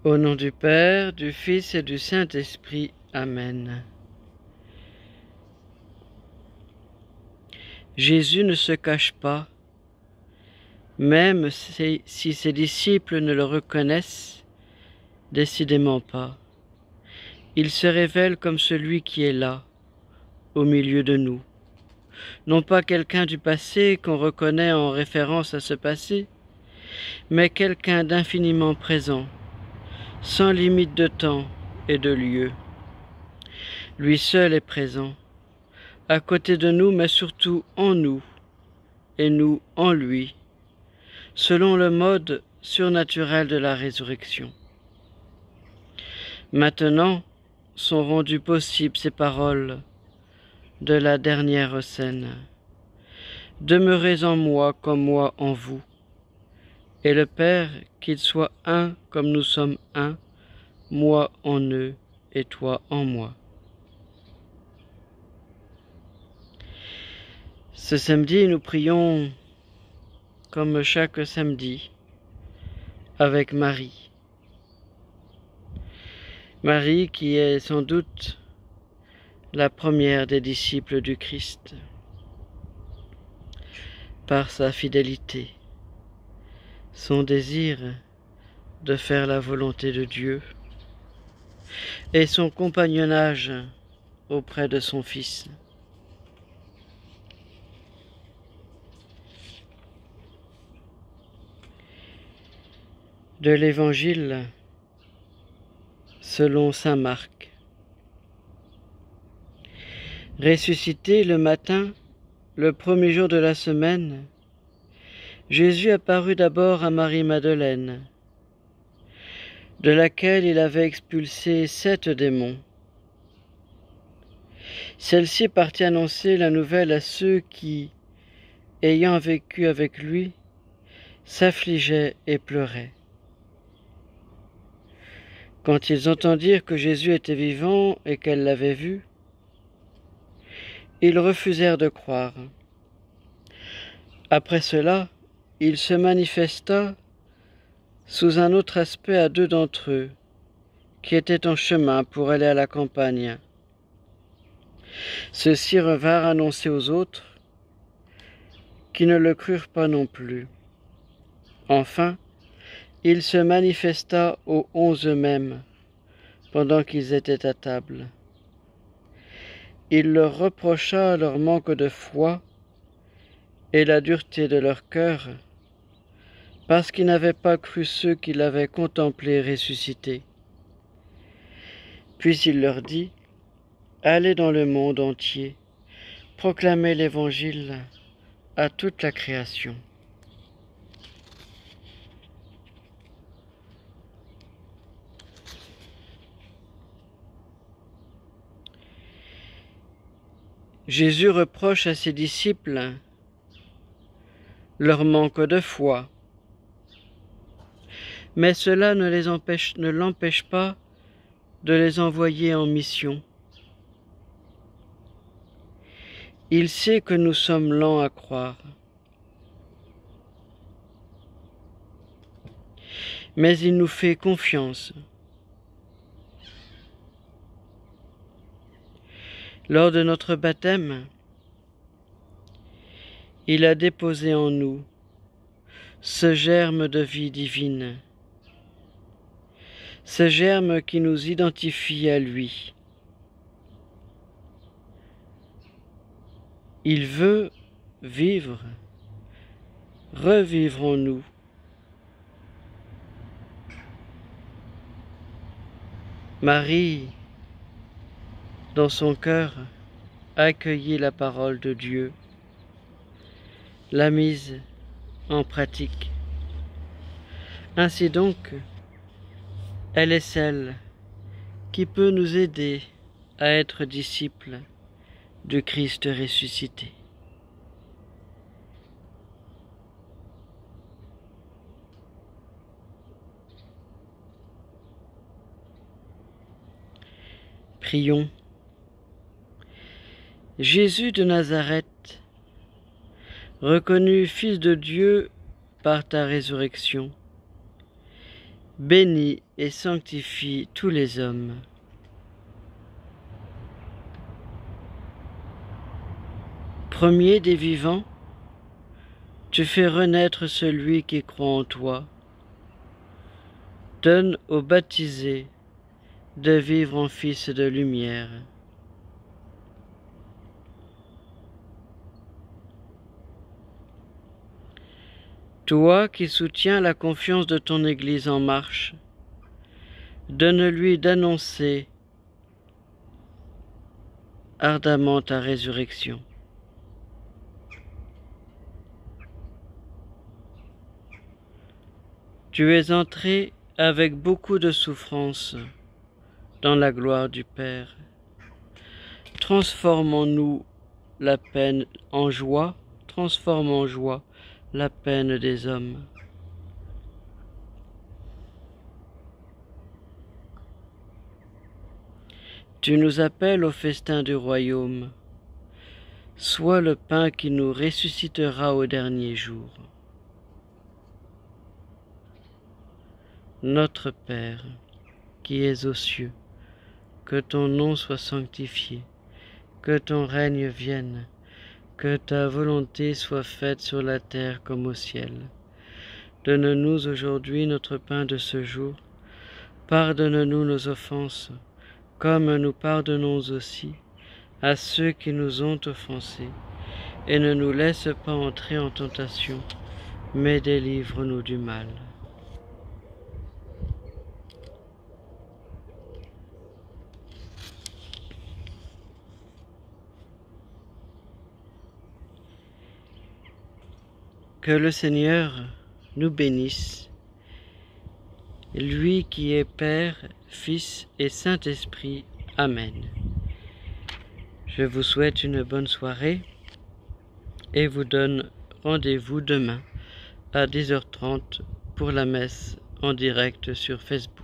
Au nom du Père, du Fils et du Saint-Esprit. Amen. Jésus ne se cache pas, même si ses disciples ne le reconnaissent décidément pas. Il se révèle comme celui qui est là, au milieu de nous. Non pas quelqu'un du passé qu'on reconnaît en référence à ce passé, mais quelqu'un d'infiniment présent, sans limite de temps et de lieu. Lui seul est présent, à côté de nous, mais surtout en nous, et nous en lui, selon le mode surnaturel de la résurrection. Maintenant sont rendues possibles ces paroles de la dernière scène. Demeurez en moi comme moi en vous, et le Père, qu'il soit un comme nous sommes un, moi en eux et toi en moi. Ce samedi, nous prions comme chaque samedi avec Marie. Marie qui est sans doute la première des disciples du Christ, par sa fidélité, son désir de faire la volonté de Dieu et son compagnonnage auprès de son Fils. De l'Évangile selon saint Marc. Ressuscité le matin, le premier jour de la semaine, Jésus apparut d'abord à Marie-Madeleine, de laquelle il avait expulsé 7 démons. Celle-ci partit annoncer la nouvelle à ceux qui, ayant vécu avec lui, s'affligeaient et pleuraient. Quand ils entendirent que Jésus était vivant et qu'elle l'avait vu, ils refusèrent de croire. Après cela, il se manifesta sous un autre aspect à 2 d'entre eux, qui étaient en chemin pour aller à la campagne. Ceux-ci revinrent annoncer aux autres, qui ne le crurent pas non plus. Enfin, il se manifesta aux 11 eux-mêmes, pendant qu'ils étaient à table. Il leur reprocha leur manque de foi et la dureté de leur cœur, parce qu'ils n'avaient pas cru ceux qui l'avaient contemplé ressuscité. Puis il leur dit, « Allez dans le monde entier, proclamez l'Évangile à toute la création. » Jésus reproche à ses disciples leur manque de foi, mais cela ne l'empêche pas de les envoyer en mission. Il sait que nous sommes lents à croire, mais il nous fait confiance. Lors de notre baptême, il a déposé en nous ce germe de vie divine, ce germe qui nous identifie à lui. Il veut vivre, revivre en nous. Marie, dans son cœur, a accueilli la parole de Dieu, l'a mise en pratique. Ainsi donc, elle est celle qui peut nous aider à être disciples du Christ ressuscité. Prions. Jésus de Nazareth, reconnu Fils de Dieu par ta résurrection, bénis et sanctifie tous les hommes. Premier des vivants, tu fais renaître celui qui croit en toi. Donne aux baptisés de vivre en fils de lumière. Toi qui soutiens la confiance de ton Église en marche, donne-lui d'annoncer ardemment ta résurrection. Tu es entré avec beaucoup de souffrance dans la gloire du Père. Transformons-nous la peine en joie, transforme en joie la peine des hommes. Tu nous appelles au festin du royaume. Sois le pain qui nous ressuscitera au dernier jour. Notre Père, qui es aux cieux, que ton nom soit sanctifié, que ton règne vienne, que ta volonté soit faite sur la terre comme au ciel. Donne-nous aujourd'hui notre pain de ce jour. Pardonne-nous nos offenses, comme nous pardonnons aussi à ceux qui nous ont offensés. Et ne nous laisse pas entrer en tentation, mais délivre-nous du mal. Que le Seigneur nous bénisse, lui qui est Père, Fils et Saint-Esprit. Amen. Je vous souhaite une bonne soirée et vous donne rendez-vous demain à 10h30 pour la messe en direct sur Facebook.